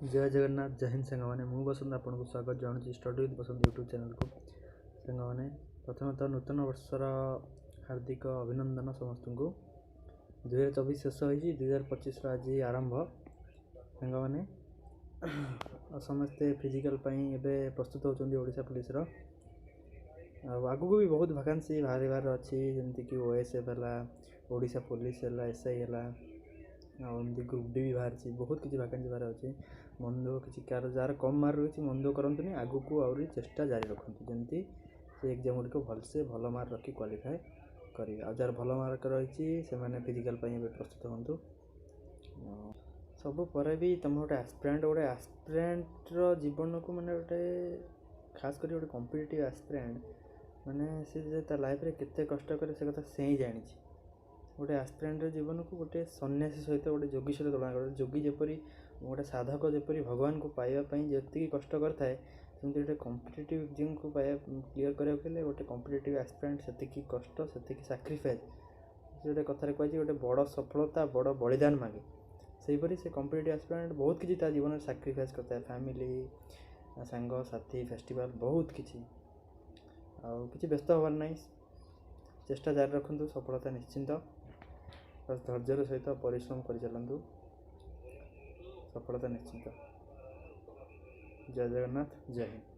जय जगन्नाथ जय हिंद सांग मैंने मु बसंत आपन को स्वागत जानूँ study with Basant YouTube channel को सांग मैंने प्रथमतः नूतन वर्षर हार्दिक अभिनंदन समस्त को 2024 शेष हो 2025 आज आरंभ सांग मैंने समस्ते फिजिकल प्रस्तुत होती ओडिशा पुलिस आगू को भी बहुत वैकेंसी बाहर अच्छी जमीक ओएसएफ है ओडिशा पुलिस है एसआई है आमती ग्रुप डी भी बाहर बहुत किसी वैकेंसी बाहर अच्छी मन दुख किसी कार जार कम मार्क रही मन दुख करते आगू को आहरी चेष्टा जारी रखते जमी से एग्जाम गुड़िक भलसे भल मार्क रखी क्वालिफाए करेंगे आ जार भल मार्क रही से फिजिकल प्रस्तुत हूँ सब पर भी तुम गोटे आस्पिरेंट जीवन को मैंने गोटे खास कर गोटे कॉम्पिटिटिव आस्पिरेंट माने से लाइफ रे केते कष्ट करे से कथा से ही जानी गोटे आस्पिरेंट जीवन को गोटे सन्यासी सहित गोटे जोगी सहित तुलना कर जोगी जपरी गोटे साधक जपरी भगवान को पाइबापी जी कष्ट करए सेमती गोटे कॉम्पिटिटिव एग्जाम को क्लीयर करने गोटे कॉम्पिटिटिव आस्पिरेंट से कष्ट से सैक्रिफाइस गोटे कथार कही गोटे बड़ सफलता बड़ बलिदान मांगे सेहीपरि से कॉम्पिटिटिव आस्पिरेंट बहुत किसी जीवन सैक्रिफाइस करता है फैमिली सांग साथी फेस्टिवल बहुत किसी किसी व्यस्त हबार ना चेष्टा जारी रखु सफलता निश्चिंत बस धैर्यर सहित परिश्रम कर चलतु सफलता निश्चिंत। जय जगन्नाथ जय हिंद।